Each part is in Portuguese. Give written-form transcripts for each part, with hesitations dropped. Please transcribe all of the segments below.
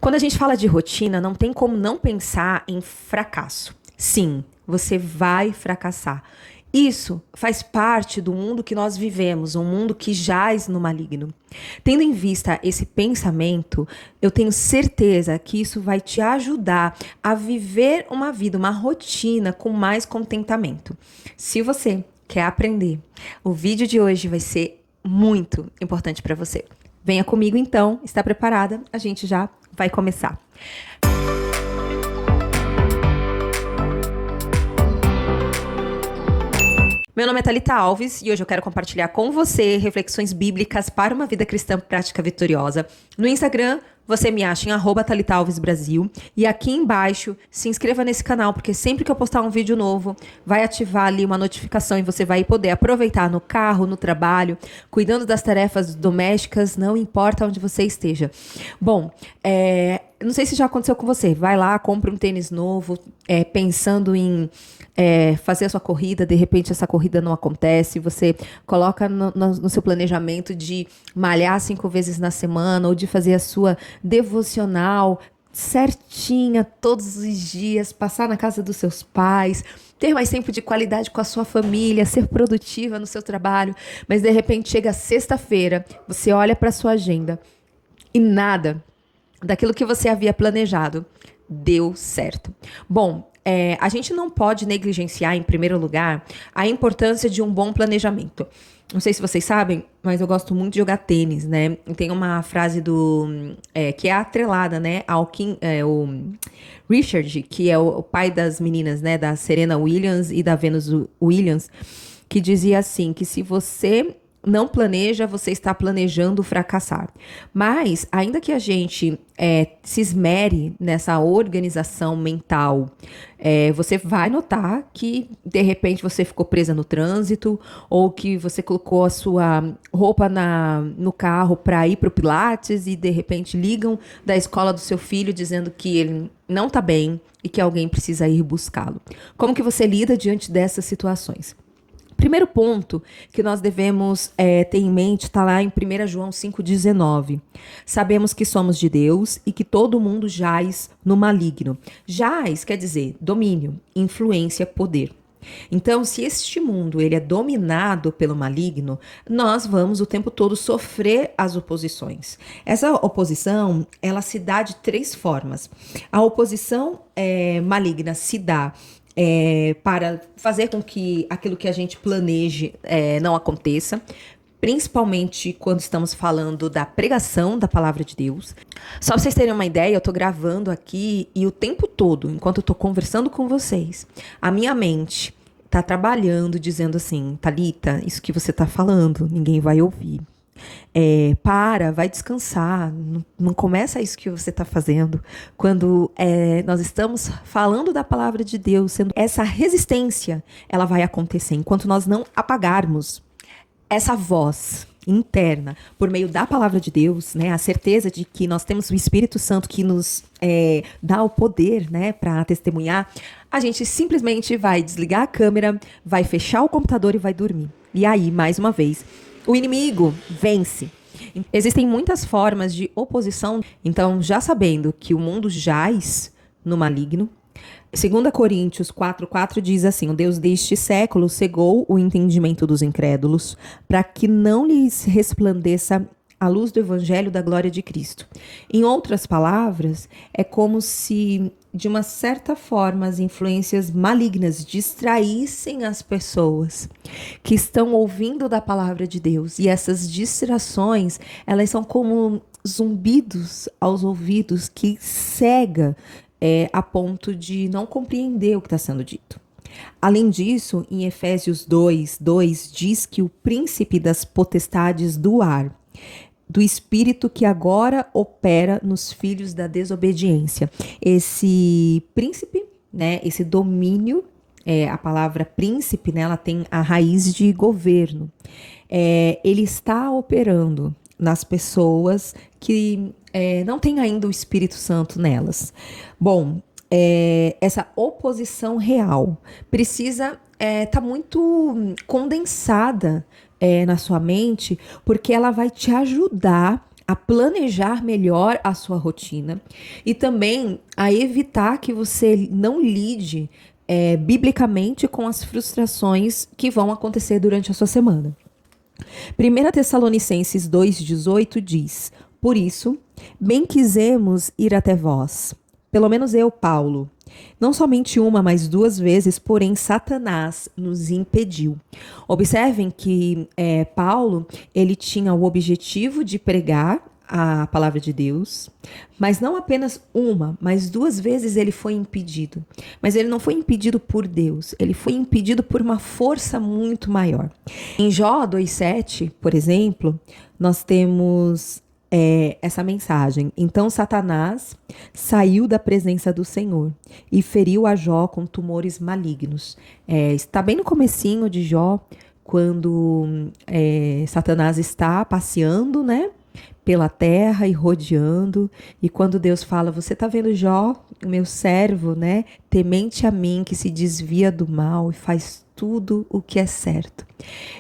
Quando a gente fala de rotina, não tem como não pensar em fracasso. Sim, você vai fracassar. Isso faz parte do mundo que nós vivemos, um mundo que jaz no maligno. Tendo em vista esse pensamento, eu tenho certeza que isso vai te ajudar a viver uma vida, uma rotina com mais contentamento. Se você quer aprender, o vídeo de hoje vai ser muito importante para você. Venha comigo então, está preparada? A gente já vai começar. Meu nome é Thalita Alves e hoje eu quero compartilhar com você reflexões bíblicas para uma vida cristã prática vitoriosa. No Instagram, você me acha em @Thalita Alves Brasil. E aqui embaixo, se inscreva nesse canal, porque sempre que eu postar um vídeo novo, vai ativar ali uma notificação e você vai poder aproveitar no carro, no trabalho, cuidando das tarefas domésticas, não importa onde você esteja. Bom, não sei se já aconteceu com você. Vai lá, compra um tênis novo, pensando em fazer a sua corrida, de repente essa corrida não acontece, você coloca no seu planejamento de malhar 5 vezes na semana ou de fazer a sua devocional certinha todos os dias, passar na casa dos seus pais, ter mais tempo de qualidade com a sua família, ser produtiva no seu trabalho, mas de repente chega sexta-feira, você olha para sua agenda e nada daquilo que você havia planejado deu certo. Bom, a gente não pode negligenciar, em primeiro lugar, a importância de um bom planejamento. Não sei se vocês sabem, mas eu gosto muito de jogar tênis, né? Tem uma frase que é atrelada, né, o Richard, que é o pai das meninas, né, da Serena Williams e da Venus Williams, que dizia assim, que se você não planeja, você está planejando fracassar. Mas, ainda que a gente se esmere nessa organização mental, você vai notar que, de repente, você ficou presa no trânsito ou que você colocou a sua roupa no carro para ir para o Pilates e, de repente, ligam da escola do seu filho dizendo que ele não está bem e que alguém precisa ir buscá-lo. Como que você lida diante dessas situações? Primeiro ponto que nós devemos ter em mente está lá em 1 João 5,19. Sabemos que somos de Deus e que todo mundo jaz no maligno. Jaz quer dizer domínio, influência, poder. Então, se este mundo ele é dominado pelo maligno, nós vamos o tempo todo sofrer as oposições. Essa oposição, ela se dá de 3 formas. A oposição maligna se dá para fazer com que aquilo que a gente planeje não aconteça, principalmente quando estamos falando da pregação da palavra de Deus. Só para vocês terem uma ideia, eu estou gravando aqui e o tempo todo, enquanto eu estou conversando com vocês, a minha mente está trabalhando, dizendo assim, Thalita, isso que você está falando, ninguém vai ouvir. Vai descansar, não começa isso que você está fazendo. Quando nós estamos falando da palavra de Deus, sendo essa resistência, ela vai acontecer enquanto nós não apagarmos essa voz interna por meio da palavra de Deus, né? A certeza de que nós temos o Espírito Santo que nos dá o poder, né, para testemunhar. A gente simplesmente vai desligar a câmera, vai fechar o computador e vai dormir. E aí, mais uma vez, o inimigo vence. Existem muitas formas de oposição. Então, já sabendo que o mundo jaz no maligno, 2 Coríntios 4,4 diz assim, o Deus deste século cegou o entendimento dos incrédulos para que não lhes resplandeça a luz do evangelho da glória de Cristo. Em outras palavras, é como se, de uma certa forma, as influências malignas distraíssem as pessoas que estão ouvindo da palavra de Deus. E essas distrações, elas são como zumbidos aos ouvidos que cega a ponto de não compreender o que está sendo dito. Além disso, em Efésios 2:2 diz que o príncipe das potestades do ar, do espírito que agora opera nos filhos da desobediência. Esse príncipe, né, esse domínio, a palavra príncipe, né, ela tem a raiz de governo. Ele está operando nas pessoas que não têm ainda o Espírito Santo nelas. Bom, essa oposição real precisa estar muito condensada na sua mente, porque ela vai te ajudar a planejar melhor a sua rotina e também a evitar que você não lide biblicamente com as frustrações que vão acontecer durante a sua semana. 1 Tessalonicenses 2,18 diz: Por isso, bem quisemos ir até vós, pelo menos eu, Paulo, não somente uma, mas 2 vezes, porém Satanás nos impediu. Observem que Paulo, ele tinha o objetivo de pregar a palavra de Deus, mas não apenas uma, mas 2 vezes ele foi impedido. Mas ele não foi impedido por Deus, ele foi impedido por uma força muito maior. Em Jó 2,7, por exemplo, nós temos essa mensagem. Então Satanás saiu da presença do Senhor e feriu a Jó com tumores malignos. Está bem no comecinho de Jó, quando Satanás está passeando, né, pela terra e rodeando, e quando Deus fala: você está vendo Jó, o meu servo, né, temente a mim, que se desvia do mal e faz tudo o que é certo.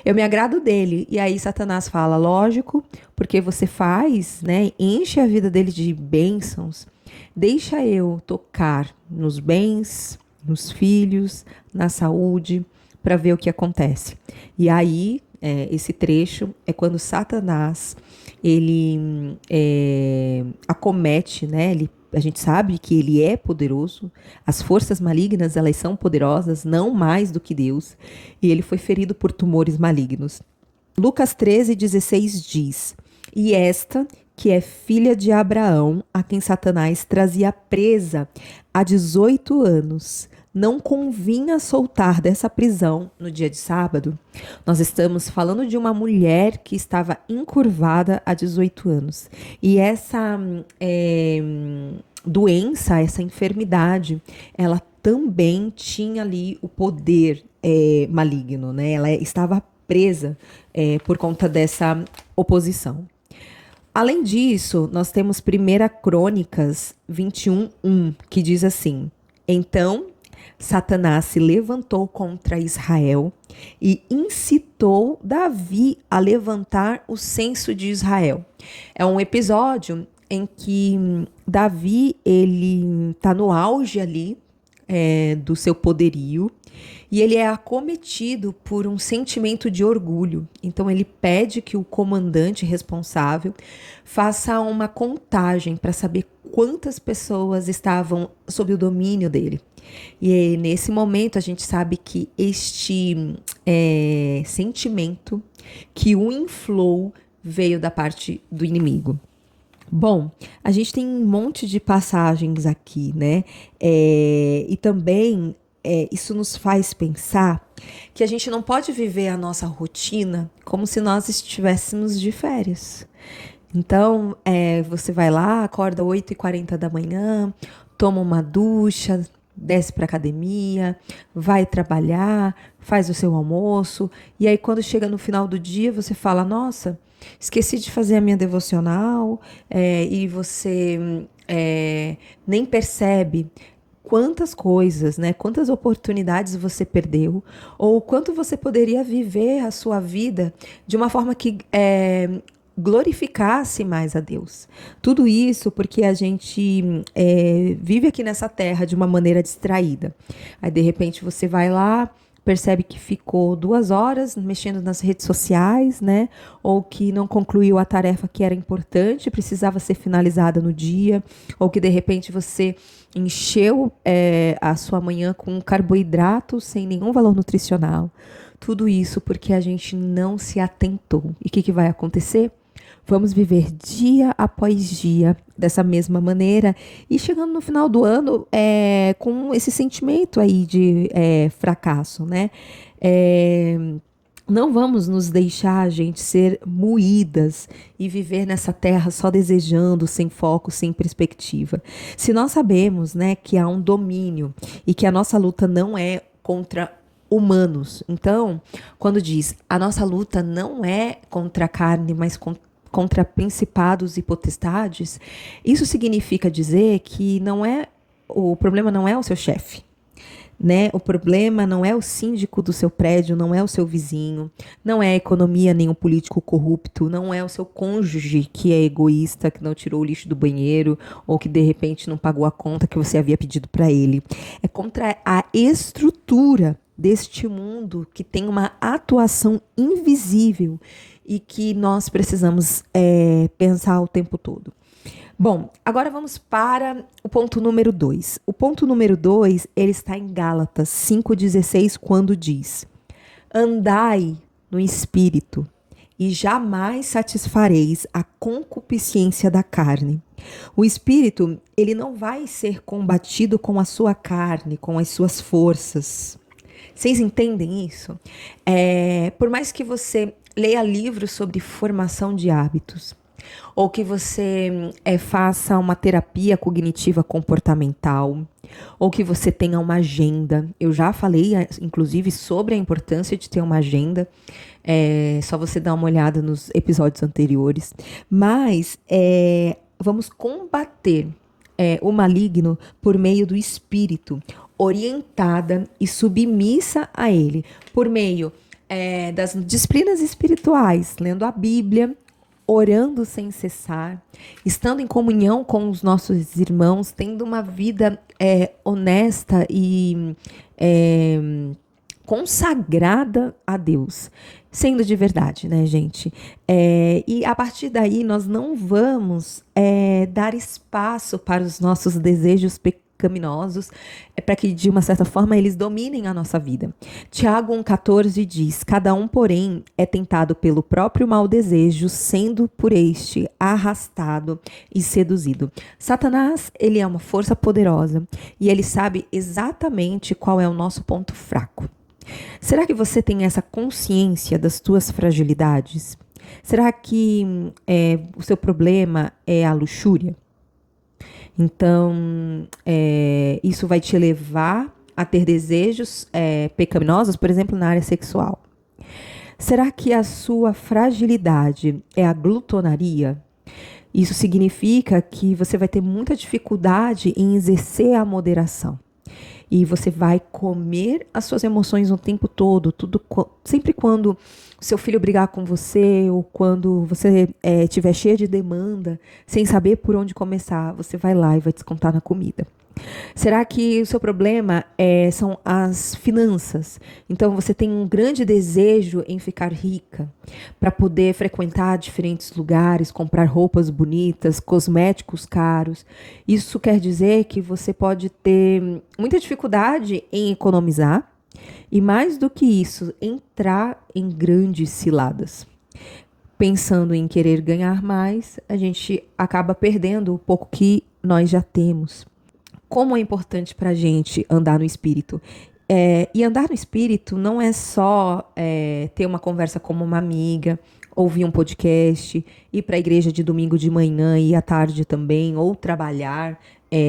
Eu me agrado dele. E aí Satanás fala: lógico, porque você faz, né, enche a vida dele de bênçãos, deixa eu tocar nos bens, nos filhos, na saúde, para ver o que acontece. E aí, esse trecho é quando Satanás, ele acomete, né, a gente sabe que ele é poderoso, as forças malignas, elas são poderosas, não mais do que Deus, e ele foi ferido por tumores malignos. Lucas 13,16 diz: E esta, que é filha de Abraão, a quem Satanás trazia presa há 18 anos, não convinha soltar dessa prisão no dia de sábado. Nós estamos falando de uma mulher que estava encurvada há 18 anos. E essa doença, essa enfermidade, ela também tinha ali o poder maligno, né? Ela estava presa por conta dessa oposição. Além disso, nós temos 1 Crônicas 21:1, que diz assim: Então Satanás se levantou contra Israel e incitou Davi a levantar o censo de Israel. É um episódio em que Davi, ele está no auge ali do seu poderio, e ele é acometido por um sentimento de orgulho. Então ele pede que o comandante responsável faça uma contagem para saber quantas pessoas estavam sob o domínio dele. E nesse momento a gente sabe que este sentimento que o inflou veio da parte do inimigo. Bom, a gente tem um monte de passagens aqui, né? E também isso nos faz pensar que a gente não pode viver a nossa rotina como se nós estivéssemos de férias. Então, você vai lá, acorda 8h40 da manhã, toma uma ducha, desce para academia, vai trabalhar, faz o seu almoço, e aí quando chega no final do dia você fala: nossa, esqueci de fazer a minha devocional, e você nem percebe quantas coisas, né, quantas oportunidades você perdeu, ou quanto você poderia viver a sua vida de uma forma que glorificasse mais a Deus. Tudo isso porque a gente vive aqui nessa terra de uma maneira distraída. Aí de repente você vai lá, percebe que ficou 2 horas mexendo nas redes sociais, né? Ou que não concluiu a tarefa que era importante, precisava ser finalizada no dia, ou que de repente você encheu a sua manhã com carboidrato sem nenhum valor nutricional. Tudo isso porque a gente não se atentou. E o que vai acontecer? Vamos viver dia após dia dessa mesma maneira e chegando no final do ano com esse sentimento aí de fracasso, né? Não vamos nos deixar, gente, ser moídas e viver nessa terra só desejando, sem foco, sem perspectiva. Se nós sabemos, né, que há um domínio e que a nossa luta não é contra humanos. Então, quando diz a nossa luta não é contra a carne, mas contra principados e potestades, isso significa dizer que o problema não é o seu chefe, né? O problema não é o síndico do seu prédio, não é o seu vizinho, não é a economia nem o político corrupto, não é o seu cônjuge que é egoísta, que não tirou o lixo do banheiro ou que de repente não pagou a conta que você havia pedido para ele. É contra a estrutura deste mundo que tem uma atuação invisível e que nós precisamos pensar o tempo todo. Bom, agora vamos para o ponto número 2. O ponto número 2, ele está em Gálatas 5,16, quando diz: andai no Espírito e jamais satisfareis a concupiscência da carne. O Espírito, ele não vai ser combatido com a sua carne, com as suas forças. Vocês entendem isso? Por mais que você leia livros sobre formação de hábitos, ou que você faça uma terapia cognitiva comportamental, ou que você tenha uma agenda. Eu já falei, inclusive, sobre a importância de ter uma agenda. Só você dar uma olhada nos episódios anteriores. Mas vamos combater o maligno por meio do Espírito, orientada e submissa a ele, por meio das disciplinas espirituais, lendo a Bíblia, orando sem cessar, estando em comunhão com os nossos irmãos, tendo uma vida honesta e consagrada a Deus, sendo de verdade, né, gente? E a partir daí nós não vamos dar espaço para os nossos desejos pecaminosos, para que de uma certa forma eles dominem a nossa vida. Tiago 1,14 diz: cada um, porém, é tentado pelo próprio mau desejo, sendo por este arrastado e seduzido. Satanás, ele é uma força poderosa e ele sabe exatamente qual é o nosso ponto fraco. Será que você tem essa consciência das tuas fragilidades? Será que o seu problema é a luxúria? Então, isso vai te levar a ter desejos pecaminosos, por exemplo, na área sexual. Será que a sua fragilidade é a glutonaria? Isso significa que você vai ter muita dificuldade em exercer a moderação. E você vai comer as suas emoções o tempo todo, sempre quando o seu filho brigar com você ou quando você estiver cheia de demanda, sem saber por onde começar, você vai lá e vai descontar na comida. Será que o seu problema são as finanças? Então você tem um grande desejo em ficar rica para poder frequentar diferentes lugares, comprar roupas bonitas, cosméticos caros. Isso quer dizer que você pode ter muita dificuldade em economizar e, mais do que isso, entrar em grandes ciladas. Pensando em querer ganhar mais, a gente acaba perdendo o pouco que nós já temos. Como é importante para a gente andar no Espírito. E andar no Espírito não é só ter uma conversa como uma amiga, ouvir um podcast, ir para a igreja de domingo de manhã e à tarde também, ou trabalhar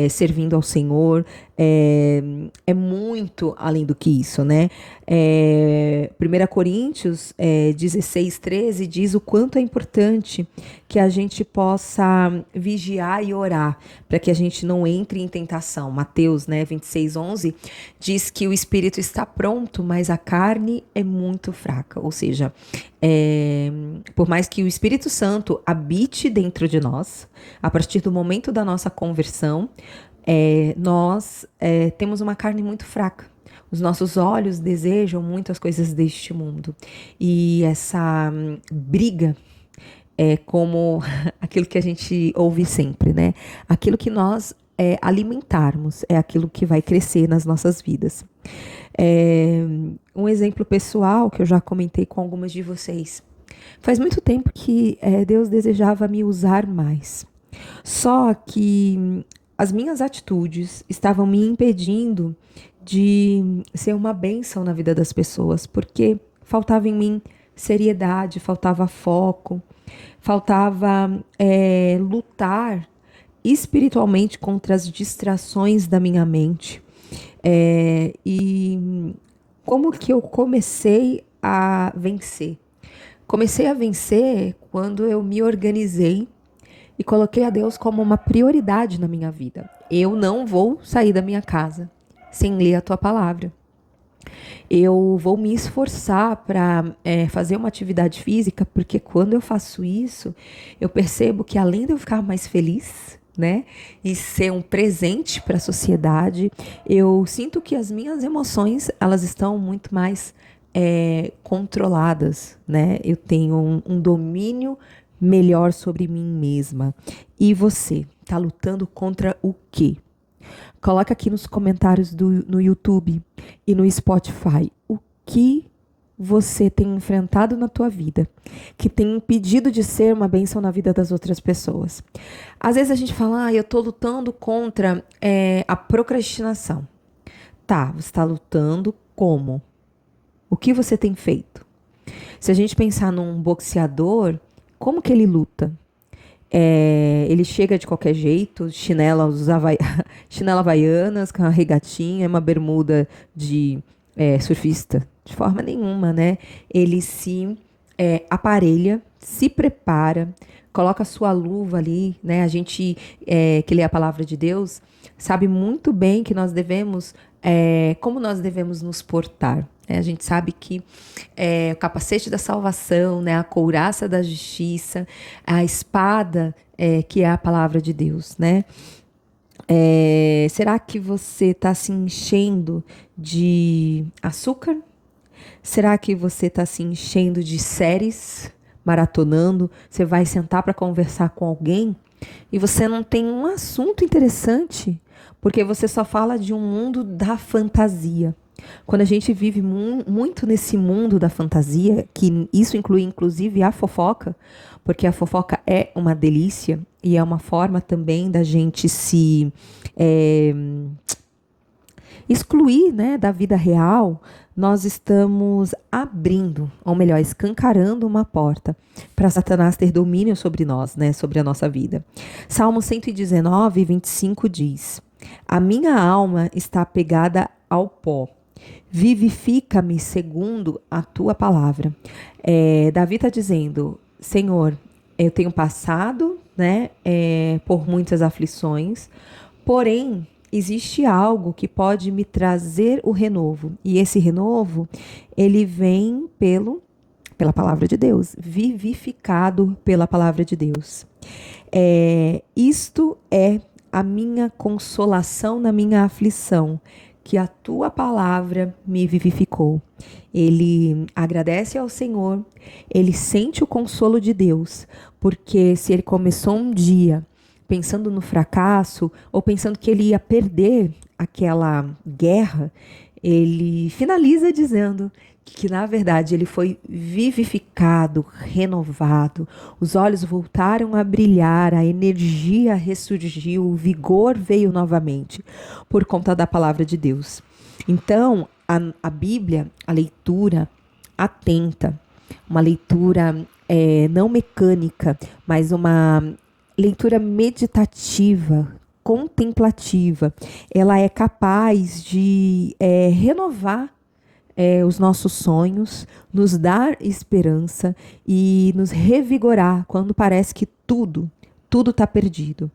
servindo ao Senhor. É muito além do que isso, né? 1 Coríntios 16:13 diz o quanto é importante que a gente possa vigiar e orar para que a gente não entre em tentação. Mateus 26:11 diz que o espírito está pronto, mas a carne é muito fraca. Ou seja, por mais que o Espírito Santo habite dentro de nós, a partir do momento da nossa conversão, nós temos uma carne muito fraca. Os nossos olhos desejam muitas coisas deste mundo. E essa briga é como aquilo que a gente ouve sempre, né? Aquilo que nós alimentarmos é aquilo que vai crescer nas nossas vidas. Um exemplo pessoal que eu já comentei com algumas de vocês. Faz muito tempo que Deus desejava me usar mais. Só que as minhas atitudes estavam me impedindo de ser uma bênção na vida das pessoas, porque faltava em mim seriedade, faltava foco, faltava lutar espiritualmente contra as distrações da minha mente. E como que eu comecei a vencer? Comecei a vencer quando eu me organizei e coloquei a Deus como uma prioridade na minha vida. Eu não vou sair da minha casa sem ler a tua palavra. Eu vou me esforçar para fazer uma atividade física, porque quando eu faço isso, eu percebo que além de eu ficar mais feliz, né, e ser um presente para a sociedade, eu sinto que as minhas emoções, elas estão muito mais controladas, né? Eu tenho um domínio melhor sobre mim mesma. E você, tá lutando contra o quê? Coloca aqui nos comentários no YouTube e no Spotify o que você tem enfrentado na tua vida, que tem impedido de ser uma bênção na vida das outras pessoas. Às vezes a gente fala, eu tô lutando contra a procrastinação. Tá, você está lutando como? O que você tem feito? Se a gente pensar num boxeador, como que ele luta? Ele chega de qualquer jeito, chinela havaianas, com uma regatinha, uma bermuda de surfista. De forma nenhuma, né? Ele se aparelha, se prepara, coloca a sua luva ali, né? A gente que lê a palavra de Deus sabe muito bem que nós devemos, como nós devemos nos portar. A gente sabe que o capacete da salvação, né, a couraça da justiça, a espada, que é a palavra de Deus, né? Será que você está se enchendo de açúcar? Será que você está se enchendo de séries, maratonando? Você vai sentar para conversar com alguém e você não tem um assunto interessante, porque você só fala de um mundo da fantasia. Quando a gente vive muito nesse mundo da fantasia, que isso inclui inclusive a fofoca, porque a fofoca é uma delícia e é uma forma também da gente se excluir, né, da vida real, nós estamos abrindo, ou melhor, escancarando uma porta para Satanás ter domínio sobre nós, né, sobre a nossa vida. Salmo 119, 25 diz: a minha alma está apegada ao pó. Vivifica-me segundo a tua palavra. Davi está dizendo, Senhor, eu tenho passado, né, por muitas aflições, porém, existe algo que pode me trazer o renovo. E esse renovo, ele vem pela palavra de Deus, vivificado pela palavra de Deus. Isto é a minha consolação na minha aflição, que a tua palavra me vivificou. Ele agradece ao Senhor, ele sente o consolo de Deus, porque se ele começou um dia pensando no fracasso ou pensando que ele ia perder aquela guerra, ele finaliza dizendo que na verdade ele foi vivificado, renovado, os olhos voltaram a brilhar, a energia ressurgiu, o vigor veio novamente por conta da palavra de Deus. Então, a Bíblia, a leitura atenta, uma leitura não mecânica, mas uma leitura meditativa, contemplativa, ela é capaz de renovar os nossos sonhos, nos dar esperança e nos revigorar quando parece que tudo está perdido.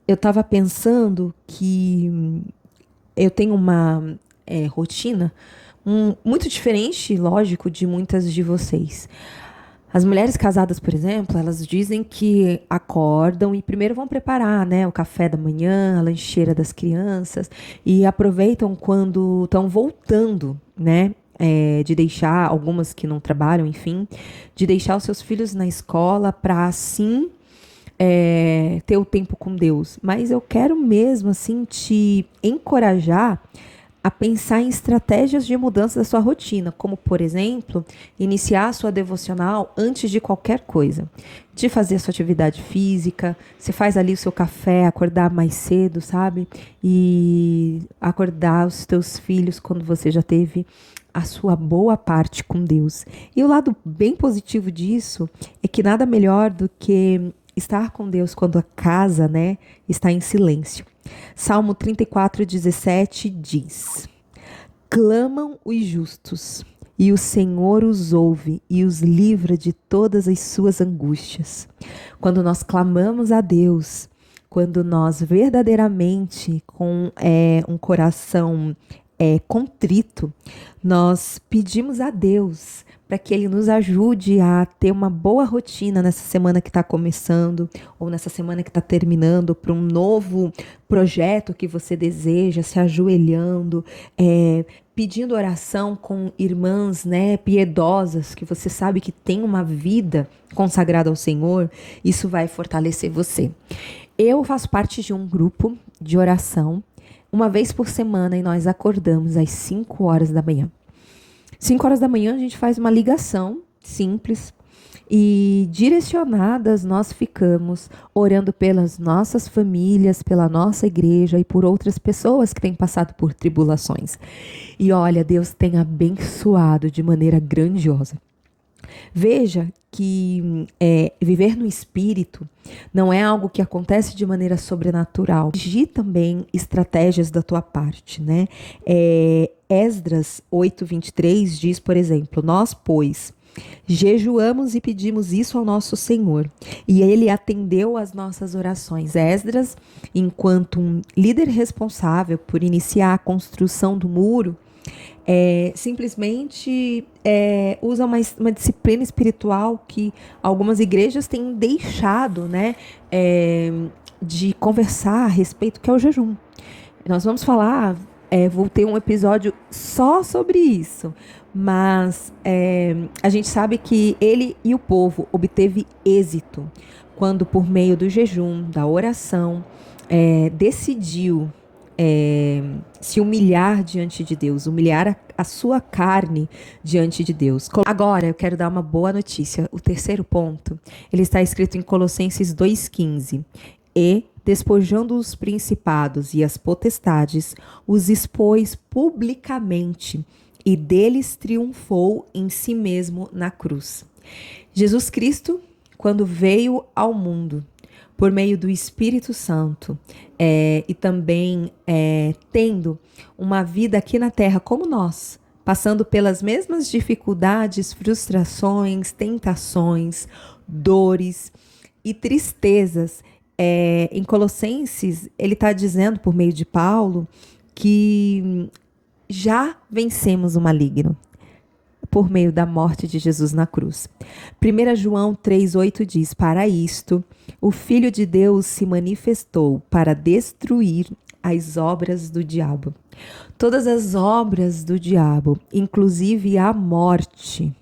Eu estava pensando que eu tenho uma rotina muito diferente, lógico, de muitas de vocês. As mulheres casadas, por exemplo, elas dizem que acordam e primeiro vão preparar, né, o café da manhã, a lancheira das crianças e aproveitam quando estão voltando, né, de deixar, algumas que não trabalham, enfim, de deixar os seus filhos na escola para assim ter o tempo com Deus. Mas eu quero mesmo assim te encorajar a pensar em estratégias de mudança da sua rotina, como, por exemplo, iniciar a sua devocional antes de qualquer coisa. De fazer a sua atividade física, você faz ali o seu café, acordar mais cedo, sabe? E acordar os teus filhos quando você já teve a sua boa parte com Deus. E o lado bem positivo disso é que nada melhor do que estar com Deus quando a casa, né, está em silêncio. Salmo 34:17 diz: clamam os justos, e o Senhor os ouve e os livra de todas as suas angústias. Quando nós clamamos a Deus, quando nós verdadeiramente, com um coração contrito, nós pedimos a Deus para que Ele nos ajude a ter uma boa rotina nessa semana que está começando ou nessa semana que está terminando, para um novo projeto que você deseja, se ajoelhando, pedindo oração com irmãs, né, piedosas, que você sabe que tem uma vida consagrada ao Senhor. Isso vai fortalecer você. Eu faço parte de um grupo de oração uma vez por semana e nós acordamos às 5 horas da manhã. 5 horas da manhã a gente faz uma ligação simples e direcionadas nós ficamos orando pelas nossas famílias, pela nossa igreja e por outras pessoas que têm passado por tribulações. E olha, Deus tem abençoado de maneira grandiosa. Veja que viver no Espírito não é algo que acontece de maneira sobrenatural. Exige também estratégias da tua parte, né? Esdras 8:23 diz, por exemplo, nós, pois, jejuamos e pedimos isso ao nosso Senhor, e Ele atendeu às nossas orações. Esdras, enquanto um líder responsável por iniciar a construção do muro, simplesmente usa uma disciplina espiritual que algumas igrejas têm deixado, né, de conversar a respeito, que é o jejum. Nós vamos falar, vou ter um episódio só sobre isso, mas a gente sabe que ele e o povo obteve êxito quando, por meio do jejum, da oração, decidiu se humilhar diante de Deus, humilhar a sua carne diante de Deus. Agora eu quero dar uma boa notícia. O terceiro ponto, ele está escrito em Colossenses 2:15. E, despojando os principados e as potestades, os expôs publicamente e deles triunfou em si mesmo na cruz. Jesus Cristo, quando veio ao mundo, por meio do Espírito Santo, e também tendo uma vida aqui na terra como nós, passando pelas mesmas dificuldades, frustrações, tentações, dores e tristezas. Em Colossenses, ele está dizendo, por meio de Paulo, que já vencemos o maligno por meio da morte de Jesus na cruz. 1 João 3:8 diz, para isto, o Filho de Deus se manifestou para destruir as obras do diabo. Todas as obras do diabo, inclusive a morte,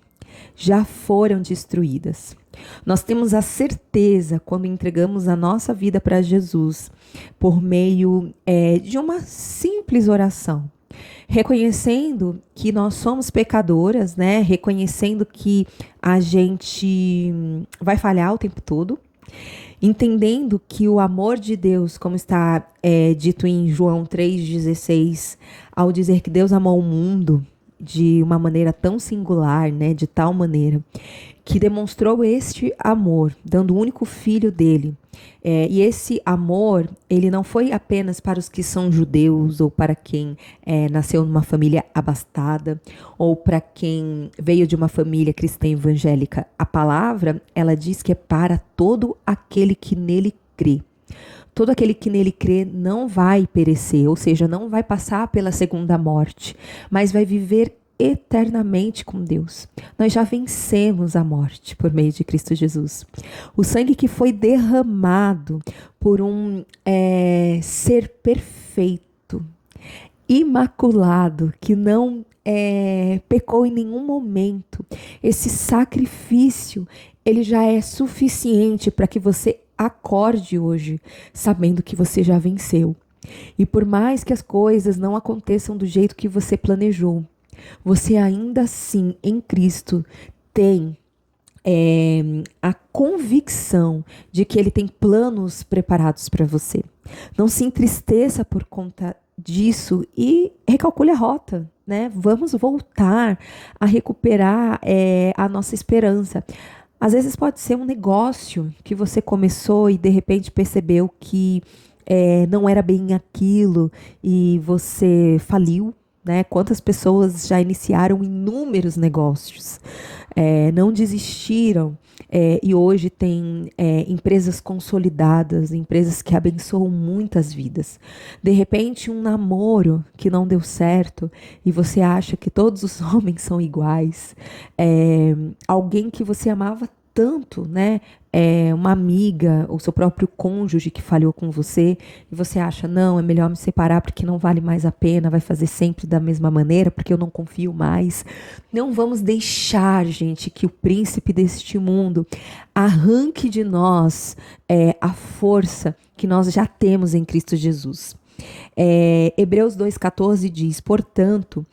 já foram destruídas. Nós temos a certeza, quando entregamos a nossa vida para Jesus, por meio de uma simples oração, reconhecendo que nós somos pecadoras, né? Reconhecendo que a gente vai falhar o tempo todo, entendendo que o amor de Deus, como está dito em João 3,16, ao dizer que Deus amou o mundo de uma maneira tão singular, né? De tal maneira que demonstrou este amor, dando o único filho dele. E esse amor, ele não foi apenas para os que são judeus, ou para quem nasceu numa família abastada, ou para quem veio de uma família cristã evangélica. A palavra, ela diz que é para todo aquele que nele crê. Todo aquele que nele crê não vai perecer, ou seja, não vai passar pela segunda morte, mas vai viver eternamente com Deus. Nós já vencemos a morte por meio de Cristo Jesus. O sangue que foi derramado por um ser perfeito, imaculado, que não pecou em nenhum momento. Esse sacrifício, ele já é suficiente para que você acorde hoje, sabendo que você já venceu. E por mais que as coisas não aconteçam do jeito que você planejou, você ainda assim, em Cristo, tem a convicção de que Ele tem planos preparados para você. Não se entristeça por conta disso e recalcule a rota, né? Vamos voltar a recuperar a nossa esperança. Às vezes pode ser um negócio que você começou e de repente percebeu que não era bem aquilo e você faliu. né? Quantas pessoas já iniciaram inúmeros negócios, não desistiram, e hoje tem empresas consolidadas, empresas que abençoam muitas vidas. De repente, um namoro que não deu certo e você acha que todos os homens são iguais, alguém que você amava tanto, né? Uma amiga, ou seu próprio cônjuge que falhou com você, e você acha, não, é melhor me separar porque não vale mais a pena, vai fazer sempre da mesma maneira, porque eu não confio mais. Não vamos deixar, gente, que o príncipe deste mundo arranque de nós a força que nós já temos em Cristo Jesus. Hebreus 2,14 diz: portanto,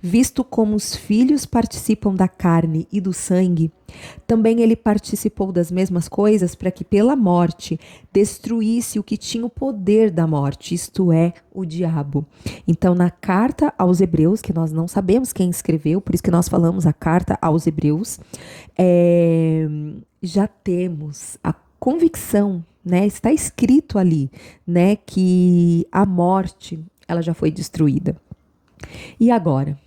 visto como os filhos participam da carne e do sangue, também ele participou das mesmas coisas para que pela morte destruísse o que tinha o poder da morte, isto é, o diabo. Então, na carta aos Hebreus, que nós não sabemos quem escreveu, por isso que nós falamos a carta aos Hebreus, já temos a convicção, né? Está escrito ali, né, que a morte ela já foi destruída. E agora,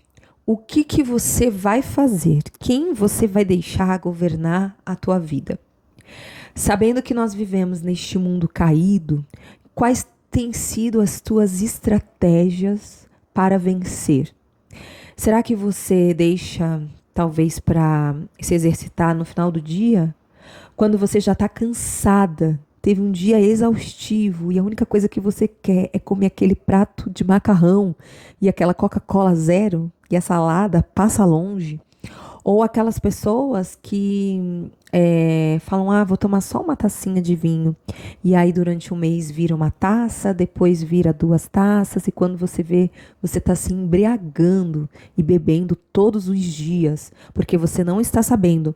o que você vai fazer? Quem você vai deixar governar a tua vida? Sabendo que nós vivemos neste mundo caído, quais têm sido as tuas estratégias para vencer? Será que você deixa, talvez, para se exercitar no final do dia? Quando você já está cansada, teve um dia exaustivo e a única coisa que você quer é comer aquele prato de macarrão e aquela Coca-Cola zero e a salada passa longe. Ou aquelas pessoas que falam, vou tomar só uma tacinha de vinho. E aí durante um mês vira uma taça, depois vira 2 taças. E quando você vê, você está se embriagando e bebendo todos os dias. Porque você não está sabendo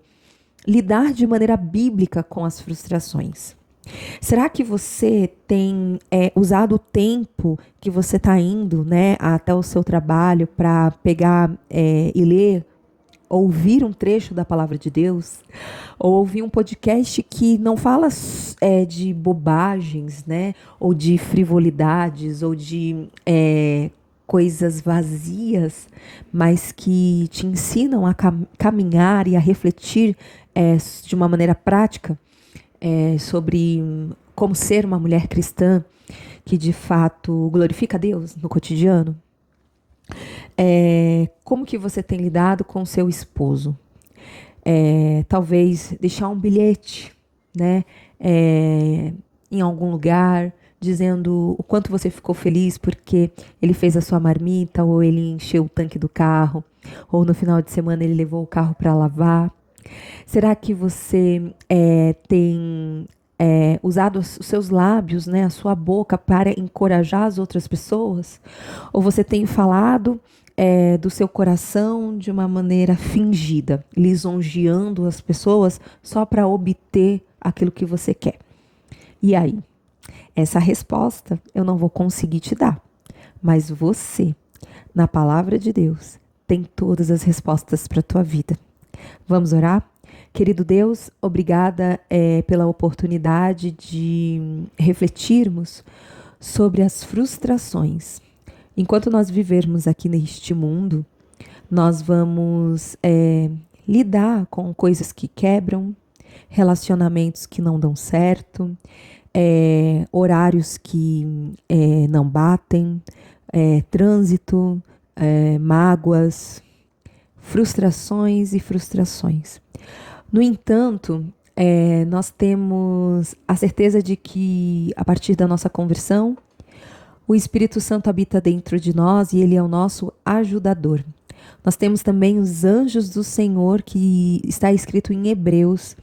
lidar de maneira bíblica com as frustrações. Será que você tem usado o tempo que você está indo, né, até o seu trabalho para pegar e ler, ouvir um trecho da palavra de Deus, ou ouvir um podcast que não fala de bobagens, né, ou de frivolidades, ou de coisas vazias, mas que te ensinam a caminhar e a refletir de uma maneira prática sobre como ser uma mulher cristã que de fato glorifica a Deus no cotidiano? Como que você tem lidado com o seu esposo? Talvez deixar um bilhete, né, em algum lugar, dizendo o quanto você ficou feliz porque ele fez a sua marmita, ou ele encheu o tanque do carro, ou no final de semana ele levou o carro para lavar. Será que você tem usado os seus lábios, né, a sua boca para encorajar as outras pessoas? Ou você tem falado do seu coração de uma maneira fingida, lisonjeando as pessoas só para obter aquilo que você quer? E aí? Essa resposta eu não vou conseguir te dar, mas você, na palavra de Deus, tem todas as respostas para a tua vida. Vamos orar? Querido Deus, obrigada pela oportunidade de refletirmos sobre as frustrações. Enquanto nós vivermos aqui neste mundo, nós vamos lidar com coisas que quebram, relacionamentos que não dão certo, horários que não batem, trânsito, mágoas, frustrações e frustrações. No entanto, nós temos a certeza de que, a partir da nossa conversão, o Espírito Santo habita dentro de nós e ele é o nosso ajudador. Nós temos também os anjos do Senhor, que está escrito em Hebreus,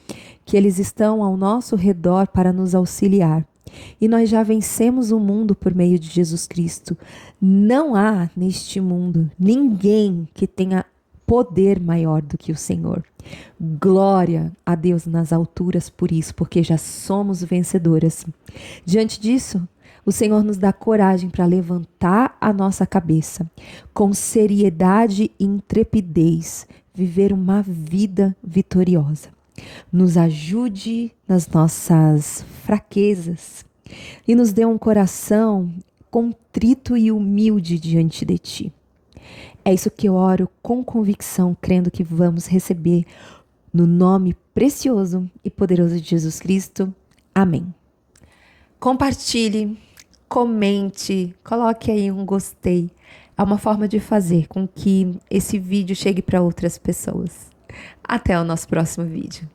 que eles estão ao nosso redor para nos auxiliar. E nós já vencemos o mundo por meio de Jesus Cristo. Não há neste mundo ninguém que tenha poder maior do que o Senhor. Glória a Deus nas alturas por isso, porque já somos vencedoras. Diante disso, o Senhor nos dá coragem para levantar a nossa cabeça, com seriedade e intrepidez, viver uma vida vitoriosa. Nos ajude nas nossas fraquezas e nos dê um coração contrito e humilde diante de Ti. É isso que eu oro com convicção, crendo que vamos receber no nome precioso e poderoso de Jesus Cristo. Amém. Compartilhe, comente, coloque aí um gostei. É uma forma de fazer com que esse vídeo chegue para outras pessoas. Até o nosso próximo vídeo.